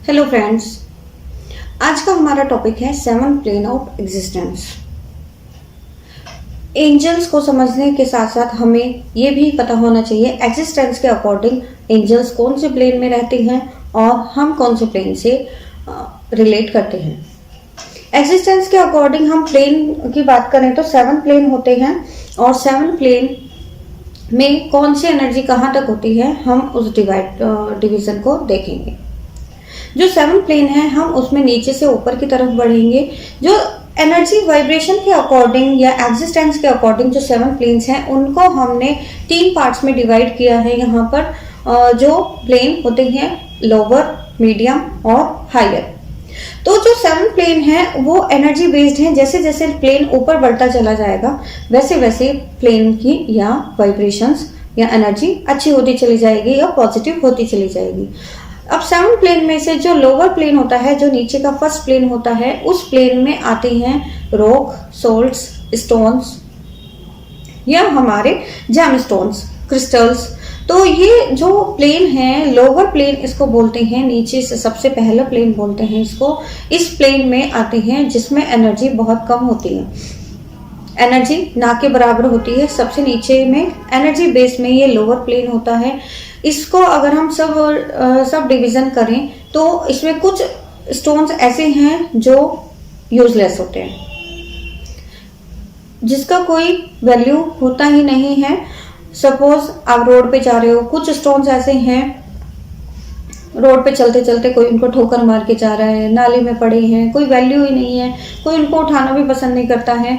Hello friends, आज का हमारा टॉपिक है seven plane of existence. Angels को समझने के साथ साथ हमें ये भी पता होना चाहिए एग्जिस्टेंस के अकॉर्डिंग एंजल्स कौन से प्लेन में रहते हैं और हम कौन से प्लेन से रिलेट करते हैं। एग्जिस्टेंस के अकॉर्डिंग हम प्लेन की बात करें तो सेवन प्लेन होते हैं और सेवन प्लेन में कौन सी एनर्जी कहाँ तक होती है हम उस डिवीजन को देखेंगे। जो सेवन प्लेन है हम उसमें नीचे से ऊपर की तरफ बढ़ेंगे। जो एनर्जी वाइब्रेशन के अकॉर्डिंग या एग्जिस्टेंस के अकॉर्डिंग जो सेवन प्लेन्स हैं उनको हमने तीन पार्ट्स में डिवाइड किया है। यहाँ पर जो प्लेन होते हैं लोअर, मीडियम और हायर। तो जो सेवन प्लेन है वो एनर्जी बेस्ड है। जैसे जैसे प्लेन ऊपर बढ़ता चला जाएगा वैसे वैसे प्लेन की या वाइब्रेशंस या एनर्जी अच्छी होती चली जाएगी या पॉजिटिव होती चली जाएगी। अब सेवन प्लेन में से जो लोअर प्लेन होता है, जो नीचे का फर्स्ट प्लेन होता है, उस प्लेन में आते हैं रॉक, सोल्ट्स, स्टोन्स या हमारे जेम स्टोन्स, क्रिस्टल्स। तो ये जो प्लेन है लोअर प्लेन इसको बोलते हैं, नीचे से सबसे पहला प्लेन बोलते हैं इसको। इस प्लेन में आते हैं जिसमें एनर्जी बहुत कम होती है, एनर्जी ना के बराबर होती है। सबसे नीचे में एनर्जी बेस में ये लोअर प्लेन होता है। इसको अगर हम सब डिवीजन करें तो इसमें कुछ स्टोन्स ऐसे हैं जो यूजलेस होते हैं, जिसका कोई वैल्यू होता ही नहीं है। सपोज आप रोड पे जा रहे हो, कुछ स्टोन्स ऐसे हैं रोड पे चलते चलते कोई उनको ठोकर मार के जा रहा है, नाले में पड़े हैं, कोई वैल्यू ही नहीं है, कोई उनको उठाना भी पसंद नहीं करता है।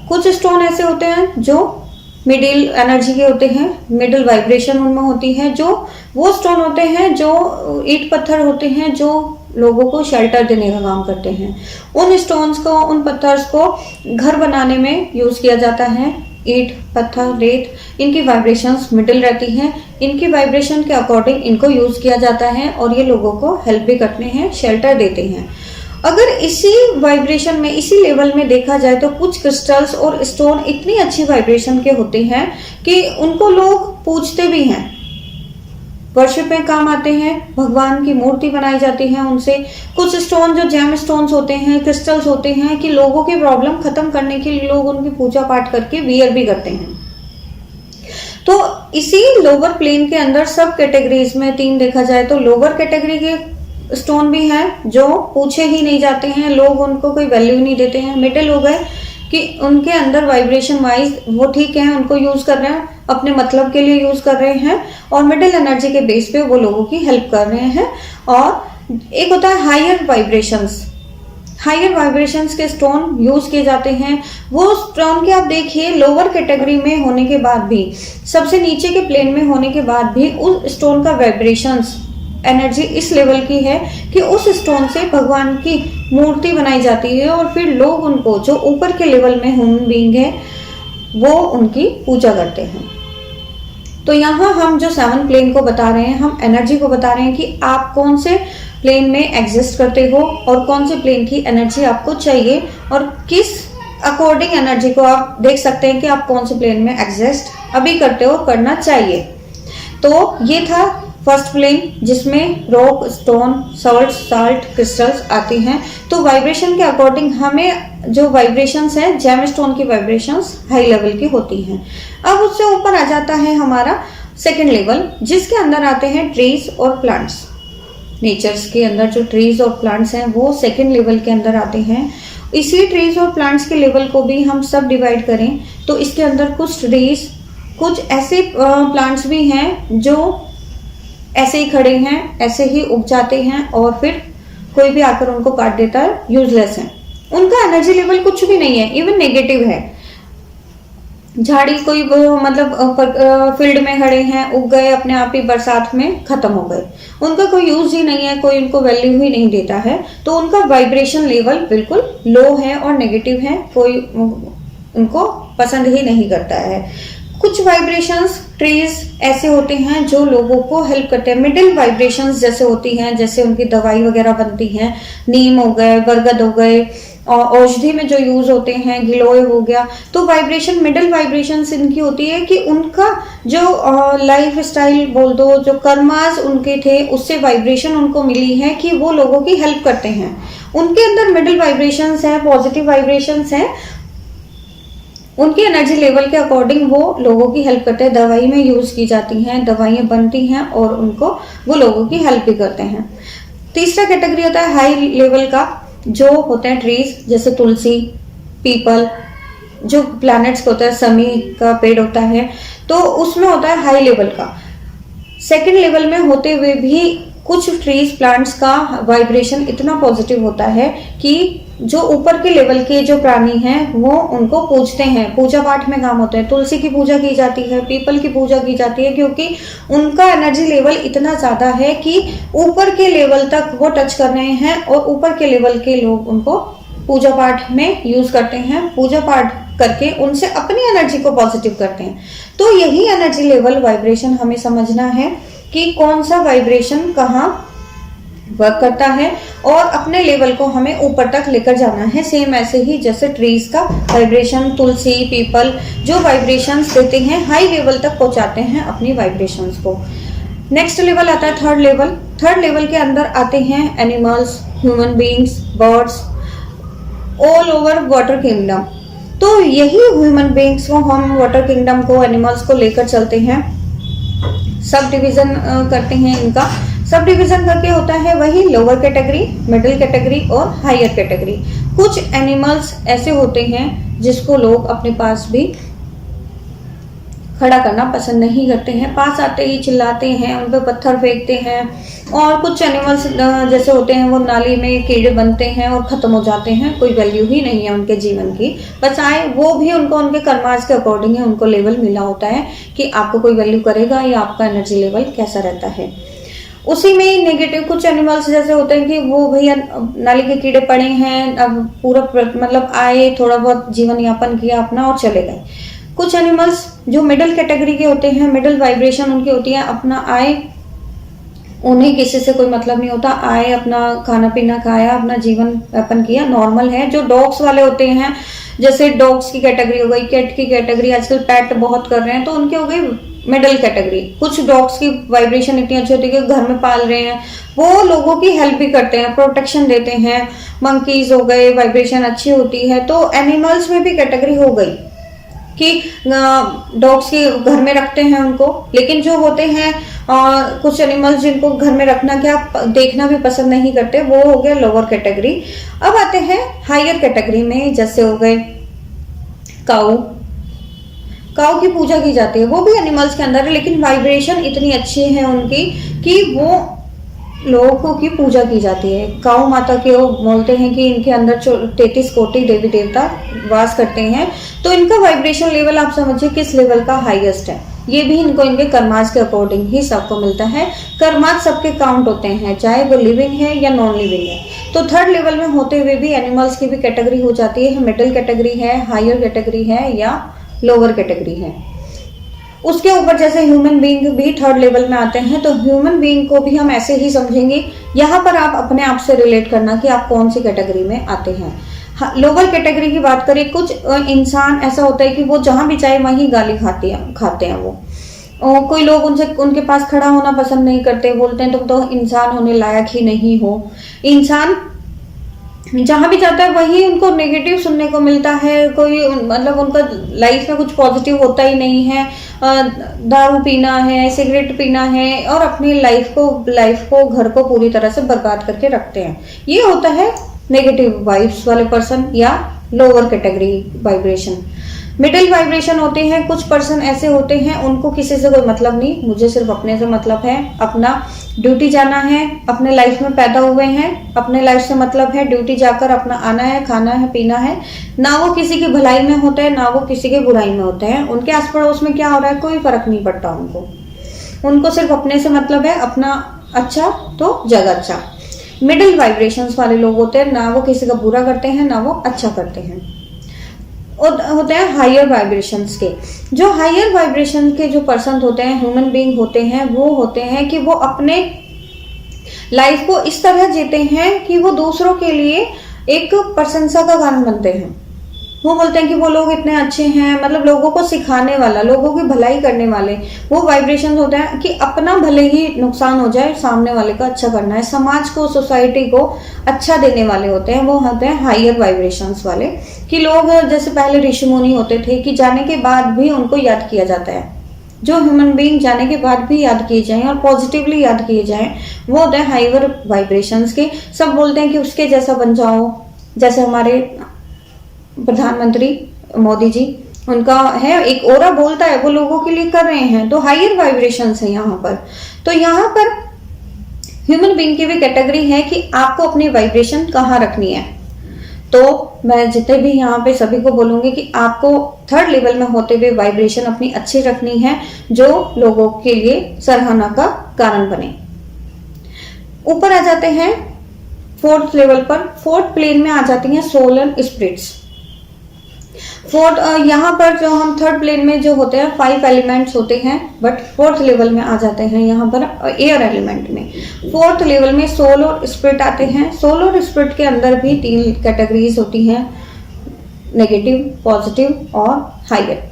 कुछ स्टोन ऐसे होते हैं जो मिडिल एनर्जी के होते हैं, मिडिल वाइब्रेशन उनमें होती है। जो वो स्टोन होते हैं जो ईंट पत्थर होते हैं जो लोगों को शेल्टर देने का काम करते हैं। उन स्टोन्स को, उन पत्थर्स को घर बनाने में यूज किया जाता है। ईंट, पत्थर, रेत, इनकी वाइब्रेशंस मिडिल रहती हैं। इनकी वाइब्रेशन के अकॉर्डिंग इनको यूज किया जाता है और ये लोगों को हेल्प भी करते हैं, शेल्टर देते हैं। अगर इसी वाइब्रेशन में, इसी लेवल में देखा जाए तो कुछ क्रिस्टल्स और स्टोन इतनी अच्छी वाइब्रेशन के होते हैं कि उनको लोग पूजते भी हैं, वर्शिप में काम आते हैं, भगवान की मूर्ति बनाई जाती है उनसे। कुछ स्टोन जो जेम स्टोन्स होते हैं, क्रिस्टल्स होते हैं कि लोगों की प्रॉब्लम खत्म करने के लिए लोग उनकी पूजा पाठ करके वियर भी करते हैं। तो इसी लोअर प्लेन के अंदर सब कैटेगरीज में तीन देखा जाए तो लोअर कैटेगरी के स्टोन भी हैं जो पूछे ही नहीं जाते हैं, लोग उनको कोई वैल्यू नहीं देते हैं। मिडिल हो गए कि उनके अंदर वाइब्रेशन वाइज वो ठीक है, उनको यूज कर रहे हैं, अपने मतलब के लिए यूज कर रहे हैं और मिडिल एनर्जी के बेस पे वो लोगों की हेल्प कर रहे हैं। और एक होता है हायर वाइब्रेशंस। हायर वाइब्रेशंस के स्टोन यूज किए जाते हैं। वो स्टोन के आप देखिए लोअर कैटेगरी में होने के बाद भी, सबसे नीचे के प्लेन में होने के बाद भी उस स्टोन का वाइब्रेशंस एनर्जी इस लेवल की है कि उस स्टोन से भगवान की मूर्ति बनाई जाती है और फिर लोग उनको, जो ऊपर के लेवल में ह्यूमन बीइंग है, वो उनकी पूजा करते हैं। तो यहाँ हम जो सेवन प्लेन को बता रहे हैं, हम एनर्जी को बता रहे हैं कि आप कौन से प्लेन में एग्जिस्ट करते हो और कौन से प्लेन की एनर्जी आपको चाहिए और किस अकॉर्डिंग एनर्जी को आप देख सकते हैं कि आप कौन से प्लेन में एग्जिस्ट अभी करते हो, करना चाहिए। तो ये था फर्स्ट प्लेन जिसमें रॉक, स्टोन, साल्ट, क्रिस्टल्स आती हैं। तो वाइब्रेशन के अकॉर्डिंग हमें जो वाइब्रेशंस है, जेम स्टोन की वाइब्रेशंस हाई लेवल की होती हैं। अब उससे ऊपर आ जाता है हमारा सेकंड लेवल, जिसके अंदर आते हैं ट्रीज और प्लांट्स। नेचर्स के अंदर जो ट्रीज और प्लांट्स हैं वो सेकंड लेवल के अंदर आते हैं। इसी ट्रीज और प्लांट्स के लेवल को भी हम सब डिवाइड करें तो इसके अंदर कुछ ट्रीज, कुछ ऐसे प्लांट्स भी हैं जो ऐसे ही खड़े हैं, ऐसे ही उग जाते हैं और फिर कोई भी आकर उनको काट देता है, यूजलेस है, उनका एनर्जी लेवल कुछ भी नहीं है, इवन नेगेटिव है। झाड़ी कोई मतलब फील्ड में खड़े हैं, उग गए अपने आप ही, बरसात में खत्म हो गए, उनका कोई यूज ही नहीं है, कोई उनको वैल्यू ही नहीं देता है, तो उनका वाइब्रेशन लेवल बिल्कुल लो है और नेगेटिव है, कोई उनको पसंद ही नहीं करता है। कुछ वाइब्रेशंस ट्रीज ऐसे होते हैं जो लोगों को हेल्प करते हैं। मिडिल वाइब्रेशंस जैसे होती हैं, जैसे उनकी दवाई वगैरह बनती हैं, नीम हो गए, बरगद हो गए, और औषधि में जो यूज होते हैं, गिलोय हो गया, तो वाइब्रेशन मिडिल वाइब्रेशंस इनकी होती है कि उनका जो लाइफ स्टाइल बोल दो, जो कर्मास उनके थे, उससे वाइब्रेशन उनको मिली है कि वो लोगों की हेल्प करते हैं। उनके अंदर मिडिल वाइब्रेशंस है, पॉजिटिव वाइब्रेशंस है, उनकी एनर्जी लेवल के अकॉर्डिंग वो लोगों की हेल्प करते हैं। दवाई में यूज की जाती हैं, दवाइयाँ बनती हैं और उनको वो लोगों की हेल्प भी करते हैं। तीसरा कैटेगरी होता है हाई लेवल का, जो होते हैं ट्रीज, जैसे तुलसी, पीपल, जो प्लैनेट्स होता है, शमी का पेड़ होता है, तो उसमें होता है हाई लेवल का। सेकंड लेवल में होते हुए भी कुछ ट्रीज प्लांट्स का वाइब्रेशन इतना पॉजिटिव होता है कि जो ऊपर के लेवल के जो प्राणी हैं वो उनको पूजते हैं, पूजा पाठ में काम होते हैं। तुलसी की पूजा की जाती है, पीपल की पूजा की जाती है, क्योंकि उनका एनर्जी लेवल इतना ज्यादा है कि ऊपर के लेवल तक वो टच कर रहे हैं और ऊपर के लेवल के लोग उनको पूजा पाठ में यूज करते हैं। पूजा पाठ करके उनसे अपनी एनर्जी को पॉजिटिव करते हैं। तो यही एनर्जी लेवल वाइब्रेशन हमें समझना है कि कौन सा वाइब्रेशन कहाँ वर्क करता है और अपने लेवल को हमें ऊपर तक लेकर जाना है। सेम ऐसे ही जैसे ट्रीज का वाइब्रेशन, तुलसी, पीपल जो वाइब्रेशंस देते हैं, हाई लेवल तक पहुंचाते हैं अपनी वाइब्रेशंस को। नेक्स्ट लेवल आता है थर्ड लेवल। थर्ड लेवल के अंदर आते हैं animals, human beings, birds, all over water kingdom. तो यही ह्यूमन बींग्स को हम वाटर किंगडम को, एनिमल्स को लेकर चलते हैं, सब डिवीजन करते हैं इनका। सब डिवीजन करके होता है वही लोअर कैटेगरी, मिडिल कैटेगरी और हायर कैटेगरी। कुछ एनिमल्स ऐसे होते हैं जिसको लोग अपने पास भी खड़ा करना पसंद नहीं करते हैं, पास आते ही चिल्लाते हैं, उन पर पत्थर फेंकते हैं। और कुछ एनिमल्स जैसे होते हैं वो नाली में कीड़े बनते हैं और खत्म हो जाते हैं, कोई वैल्यू ही नहीं है उनके जीवन की। बस आए वो भी उनको उनके कर्मास के अकॉर्डिंग है, उनको लेवल मिला होता है कि आपको कोई वैल्यू करेगा या आपका एनर्जी लेवल कैसा रहता है। उसी में ही नेगेटिव कुछ एनिमल्स जैसे होते हैं कि वो भैया नाली के कीड़े पड़े हैं, अब पूरा मतलब आए, थोड़ा बहुत जीवन यापन किया अपना और चले गए। कुछ एनिमल्स जो मिडिल कैटेगरी के होते हैं, मिडिल वाइब्रेशन उनकी होती है, अपना आए, उन्हें किसी से कोई मतलब नहीं होता, आए अपना खाना पीना खाया, अपना जीवन यापन किया, नॉर्मल है। जो डॉग्स वाले होते हैं, जैसे डॉग्स की कैटेगरी हो गई, कैट की कैटेगरी, आजकल पेट बहुत कर रहे हैं, तो उनके हो गई मिडिल कैटेगरी। कुछ डॉग्स की वाइब्रेशन इतनी अच्छी होती है कि घर में पाल रहे हैं, वो लोगों की हेल्प भी करते हैं, प्रोटेक्शन देते हैं। मंकीज हो गए, वाइब्रेशन अच्छी होती है। तो एनिमल्स में भी कैटेगरी हो गई कि डॉग्स के घर में रखते हैं उनको, लेकिन जो होते हैं कुछ एनिमल्स जिनको घर में रखना क्या देखना भी पसंद नहीं करते, वो हो गया लोअर कैटेगरी। अब आते हैं हायर कैटेगरी में, जैसे हो गए काऊ। काऊ की पूजा की जाती है, वो भी एनिमल्स के अंदर है, लेकिन वाइब्रेशन इतनी अच्छी है उनकी कि वो लोगों की पूजा की जाती है। काऊ माता के वो बोलते हैं कि इनके अंदर 33 कोटि देवी देवता वास करते हैं। तो इनका वाइब्रेशन लेवल आप समझिए किस लेवल का हाईएस्ट है। ये भी इनको इनके कर्मास के अकॉर्डिंग ही सबको मिलता है। कर्मास सबके काउंट होते हैं, चाहे वो लिविंग है या नॉन लिविंग है। तो थर्ड लेवल में होते हुए भी एनिमल्स की भी कैटेगरी हो जाती है, मिडिल कैटेगरी है, हायर कैटेगरी है या लोअर कैटेगरी है। उसके ऊपर जैसे ह्यूमन बीइंग भी थर्ड लेवल में आते हैं, तो ह्यूमन बीइंग को भी हम ऐसे ही समझेंगे। यहाँ पर आप अपने आप से रिलेट करना कि आप कौन सी कैटेगरी में आते हैं। लोअर कैटेगरी की बात करें, कुछ इंसान ऐसा होता है कि वो जहां भी चाहे वहीं गाली खाते हैं वो। और कोई लोग उनके पास खड़ा होना पसंद नहीं करते, बोलते हैं तुम तो इंसान होने लायक ही नहीं हो। इंसान जहां भी जाता है वही उनको नेगेटिव सुनने को मिलता है, कोई मतलब उनका लाइफ में कुछ पॉजिटिव होता ही नहीं है। दारू पीना है, सिगरेट पीना है और अपनी लाइफ को घर को पूरी तरह से बर्बाद करके रखते हैं। ये होता है नेगेटिव वाइब्स वाले पर्सन या lower category vibration. Middle vibration होते हैं, कुछ पर्सन ऐसे होते हैं उनको किसी से कोई मतलब नहीं, मुझे सिर्फ अपने से मतलब है, अपना ड्यूटी जाना है, अपने लाइफ में पैदा हुए हैं, अपने लाइफ से मतलब है, ड्यूटी जाकर अपना आना है, खाना है, पीना है। ना वो किसी की भलाई में होते हैं, ना वो किसी के बुराई में होते हैं। उनके आस पड़ोस में क्या हो रहा है कोई फर्क नहीं पड़ता उनको सिर्फ अपने से मतलब है, अपना अच्छा तो जग अच्छा। मिडिल वाइब्रेशंस वाले लोग होते हैं, ना वो किसी का बुरा करते हैं ना वो अच्छा करते हैं। और होते हैं हायर वाइब्रेशंस के। जो हायर वाइब्रेशन के जो पर्सन होते हैं, ह्यूमन बीइंग होते हैं, वो होते हैं कि वो अपने लाइफ को इस तरह जीते हैं कि वो दूसरों के लिए एक प्रशंसा का कारण बनते हैं। वो बोलते हैं कि वो लोग इतने अच्छे हैं, मतलब लोगों को सिखाने वाला, लोगों की भलाई करने वाले वो वाइब्रेशन होते हैं कि अपना भले ही नुकसान हो जाए, सामने वाले का अच्छा करना है, समाज को, सोसाइटी को अच्छा देने वाले होते हैं। वो होते हैं हायर वाइब्रेशंस वाले, कि लोग जैसे पहले ऋषि मुनि होते थे कि जाने के बाद भी उनको याद किया जाता है। जो ह्यूमन बीइंग जाने के बाद भी याद किए जाएं और पॉजिटिवली याद किए जाएं, वो होते हैं हायर वाइब्रेशंस के। सब बोलते हैं कि उसके जैसा बन जाओ, जैसे हमारे प्रधानमंत्री मोदी जी, उनका है एक ओरा बोलता है, वो लोगों के लिए कर रहे हैं, तो हायर वाइब्रेशंस है यहाँ पर। तो यहाँ पर ह्यूमन बीइंग की भी कैटेगरी है कि आपको अपनी वाइब्रेशन कहाँ रखनी है। तो मैं जितने भी यहाँ पे सभी को बोलूंगी कि आपको थर्ड लेवल में होते हुए वाइब्रेशन अपनी अच्छी रखनी है, जो लोगों के लिए सराहना का कारण बने। ऊपर आ जाते हैं फोर्थ लेवल पर। फोर्थ प्लेन में आ जाती हैं सोल एंड स्पिरिट्स। फोर्थ यहाँ पर जो हम थर्ड प्लेन में जो होते हैं 5 एलिमेंट्स होते हैं, बट फोर्थ लेवल में आ जाते हैं यहाँ पर एयर एलिमेंट में। फोर्थ लेवल में सोल और स्पिरिट आते हैं। सोल और स्पिरिट के अंदर भी 3 कैटेगरीज होती हैं, नेगेटिव, पॉजिटिव और हायर।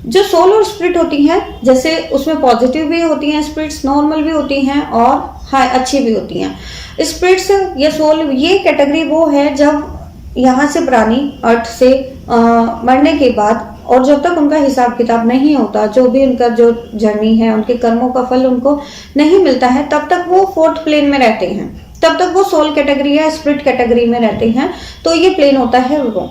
जो सोल और स्पिरिट होती हैं, जैसे उसमें पॉजिटिव भी होती हैं स्पिरिट्स, नॉर्मल भी होती हैं और हाई अच्छी भी होती हैं। स्पिरिट्स या सोल ये कैटेगरी वो है जब यहाँ से प्राणी अर्थ से मरने के बाद और जब तक उनका हिसाब किताब नहीं होता, जो भी उनका जो जर्नी है, उनके कर्मों का फल उनको नहीं मिलता है, तब तक वो फोर्थ प्लेन में रहते हैं। तब तक वो सोल कैटेगरी या स्पिरिट कैटेगरी में रहते हैं। तो ये प्लेन होता है वो।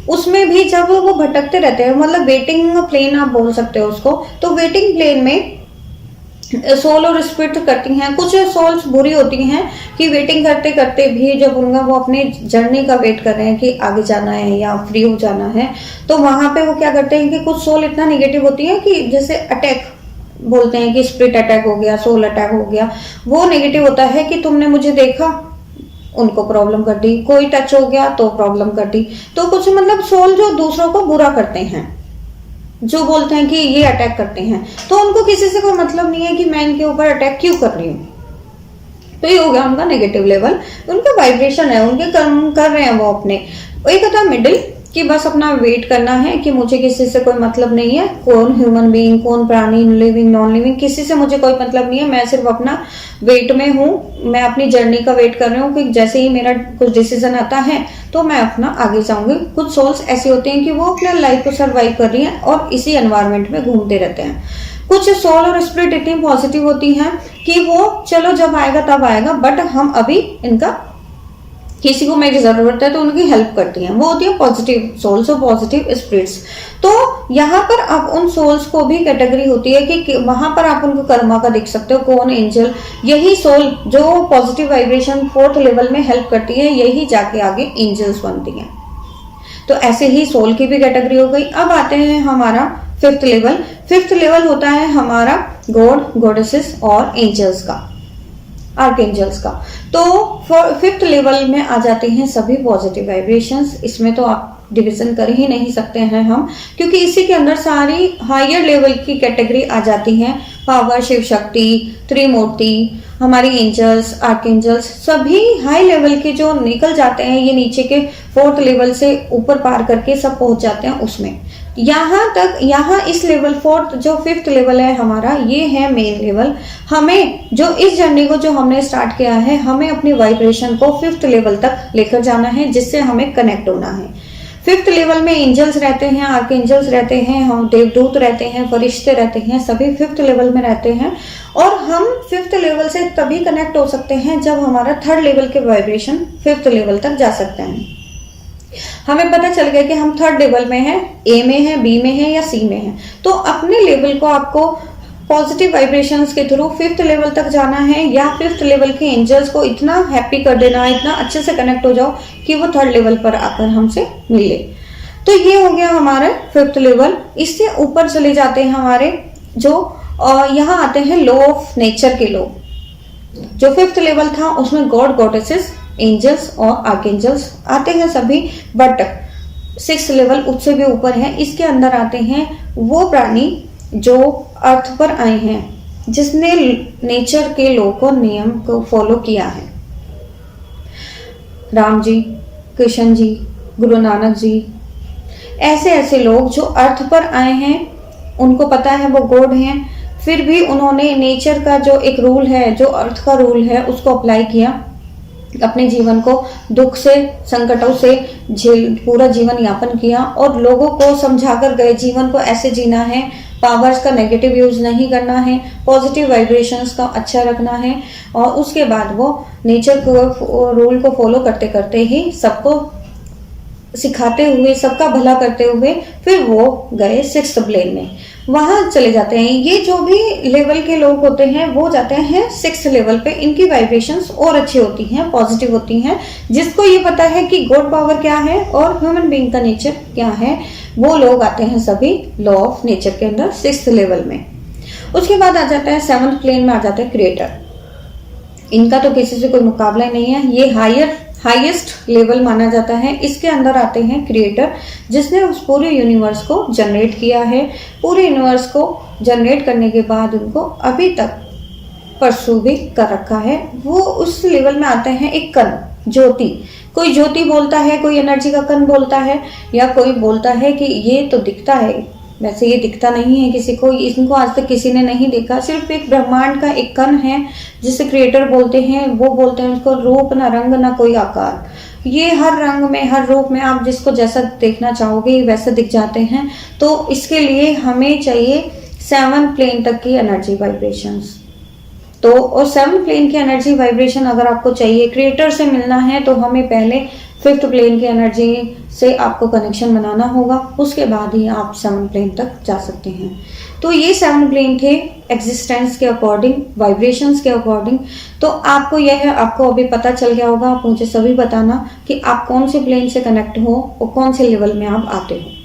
उसमें भी जब वो भटकते रहते हैं, मतलब वेटिंग प्लेन आप बोल सकते हो उसको। तो वेटिंग प्लेन में सोल और स्पिरिट करती हैं। कुछ सोल्स बुरी होती हैं कि वेटिंग करते करते भी जब उनका वो अपने जर्नी का वेट कर रहे हैं कि आगे जाना है या फ्री हो जाना है, तो वहां पे वो क्या करते हैं कि कुछ सोल इतना निगेटिव होती है कि जैसे अटैक बोलते हैं कि स्पिरिट अटैक हो गया, सोल अटैक हो गया। वो नेगेटिव होता है कि तुमने मुझे देखा, उनको प्रॉब्लम कर दी, कोई टच हो गया तो प्रॉब्लम कर दी। तो कुछ मतलब सोल जो दूसरों को बुरा करते हैं, जो बोलते हैं कि ये अटैक करते हैं, तो उनको किसी से कोई मतलब नहीं है कि मैं इनके ऊपर अटैक क्यों कर रही हूँ। तो ये हो गया उनका नेगेटिव लेवल। उनका वाइब्रेशन है, उनके कर्म कर रहे हैं वो अपने। एक होता है मिडिल, कि बस अपना वेट करना है कि मुझे किसी से कोई मतलब नहीं है, कौन ह्यूमन बीइंग, कौन प्राणी, लिविंग नॉन लिविंग, किसी से मुझे कोई मतलब नहीं है। मैं सिर्फ अपना वेट में हूँ, मैं अपनी जर्नी का वेट कर रही हूँ कि जैसे ही मेरा कुछ डिसीजन आता है तो मैं अपना आगे जाऊंगी। कुछ सोल्स ऐसी होती हैं कि वो अपना लाइफ को सर्वाइव कर रही हैं और इसी एनवायरमेंट में घूमते रहते हैं। कुछ सोल और स्पिरिट इतनी पॉजिटिव होती हैं कि वो चलो जब आएगा तब आएगा, बट हम अभी इनका किसी को मेरी जरूरत है तो उनकी हेल्प करती हैं। वो होती है पॉजिटिव सोल्स और पॉजिटिव स्पिरिट्स। तो यहाँ पर आप उन सोल्स को भी कैटेगरी होती है कि वहां पर आप उनको कर्मा का देख सकते हो, कौन एंजल। यही सोल जो पॉजिटिव वाइब्रेशन फोर्थ लेवल में हेल्प करती है, यही जाके आगे एंजल्स बनती हैं। तो ऐसे ही सोल की भी कैटेगरी हो गई। अब आते हैं हमारा फिफ्थ लेवल। फिफ्थ लेवल होता है हमारा गॉड, गॉडेसेस और एंजल्स का, आर्कएंजल्स का। तो फिफ्थ लेवल में आ जाते हैं सभी पॉजिटिव वाइब्रेशंस। इसमें तो आप डिवीजन कर ही नहीं सकते हैं हम, क्योंकि इसी के अंदर सारी हायर लेवल की कैटेगरी आ जाती हैं। पावर, शिव शक्ति, त्रिमूर्ति, हमारी एंजल्स, आर्कएंजल्स, सभी हाई लेवल के जो निकल जाते हैं, ये नीचे के फोर्थ लेवल से ऊपर पार करके सब पहुंच जाते हैं उसमें। यहाँ इस लेवल फोर्थ जो फिफ्थ लेवल है हमारा, ये है मेन लेवल। हमें जो इस जर्नी को जो हमने स्टार्ट किया है, हमें अपनी वाइब्रेशन को फिफ्थ लेवल तक लेकर जाना है, जिससे हमें कनेक्ट होना है। फिफ्थ लेवल में एंजल्स रहते हैं, आर्कएंजल्स रहते हैं, हम देवदूत रहते हैं, फरिश्ते रहते हैं, सभी फिफ्थ लेवल में रहते हैं। और हम फिफ्थ लेवल से तभी कनेक्ट हो सकते हैं जब हमारा थर्ड लेवल के वाइब्रेशन फिफ्थ लेवल तक जा सकते हैं। हमें पता चल गया कि हम थर्ड लेवल में हैं, ए में है, बी में है या सी में है। तो अपने लेवल को आपको पॉजिटिव वाइब्रेशंस के थ्रू फिफ्थ लेवल तक जाना है, या फिफ्थ लेवल के एंजल्स को इतना हैप्पी कर देना, इतना अच्छे से कनेक्ट हो जाओ कि वो थर्ड लेवल पर आकर हमसे मिले। तो ये हो गया हमारा फिफ्थ लेवल। इससे ऊपर चले जाते हैं हमारे जो यहाँ आते हैं लॉ ऑफ नेचर के लॉ। जो फिफ्थ लेवल था उसमें गॉड, गॉडेसेस, एंजल्स और आर्कएंजल्स आते हैं सभी, बट 6 लेवल उससे भी ऊपर है, इसके अंदर आते हैं वो प्राणी जो अर्थ पर आए हैं, जिसने नेचर के लॉ को, नियम को फॉलो किया है। राम जी, कृष्ण जी, गुरु नानक जी, ऐसे ऐसे लोग जो अर्थ पर आए हैं, उनको पता है वो गॉड हैं, फिर भी उन्होंने नेचर का जो एक रूल है, जो अर्थ का रूल है, उसको अप्लाई किया, अपने जीवन को दुख से, संकटों से पूरा जीवन यापन किया और लोगों को समझा कर गए जीवन को ऐसे जीना है, पावर्स का नेगेटिव यूज नहीं करना है, पॉजिटिव वाइब्रेशंस का अच्छा रखना है। और उसके बाद वो नेचर को रूल को फॉलो करते करते ही सबको सिखाते हुए, सबका भला करते हुए, फिर वो गए 6th प्लेन में, वहां चले जाते हैं। ये जो भी लेवल के लोग होते हैं वो जाते हैं 6th लेवल पे, इनकी वाइब्रेशंस और अच्छी होती हैं, पॉजिटिव होती हैं। जिसको ये पता है कि गॉड पावर क्या है और ह्यूमन बीइंग का नेचर क्या है, वो लोग आते हैं सभी लॉ ऑफ नेचर के अंदर 6th लेवल में। उसके बाद आ जाता है 7th प्लेन में, आ जाता है क्रिएटर। इनका तो किसी से कोई मुकाबला नहीं है, ये हाईएस्ट लेवल माना जाता है। इसके अंदर आते हैं क्रिएटर, जिसने उस पूरे यूनिवर्स को जनरेट किया है। पूरे यूनिवर्स को जनरेट करने के बाद उनको अभी तक परसू भी कर रखा है। वो उस लेवल में आते हैं एक कण, ज्योति। कोई ज्योति बोलता है, कोई एनर्जी का कण बोलता है, या कोई बोलता है कि ये तो दिखता है, वैसे ये दिखता नहीं है किसी को, इनको आज तक किसी ने नहीं देखा, सिर्फ एक ब्रह्मांड का एक कण है जिसे क्रिएटर बोलते हैं। वो बोलते हैं उसको रूप, ना रंग, ना कोई आकार। ये हर रंग में, हर रूप में आप जिसको जैसा देखना चाहोगे वैसे दिख जाते हैं। तो इसके लिए हमें चाहिए 7 प्लेन तक की एनर्जी वाइब्रेशंस। तो और 7 प्लेन की एनर्जी वाइब्रेशन अगर आपको चाहिए, क्रिएटर से मिलना है, तो हमें पहले 5th प्लेन की एनर्जी से आपको कनेक्शन बनाना होगा, उसके बाद ही आप 7 प्लेन तक जा सकते हैं। तो ये 7 प्लेन थे एग्जिस्टेंस के अकॉर्डिंग, वाइब्रेशंस के अकॉर्डिंग। तो आपको यह है, आपको अभी पता चल गया होगा, आप मुझे सभी बताना कि आप कौन से प्लेन से कनेक्ट हो और कौन से लेवल में आप आते हो।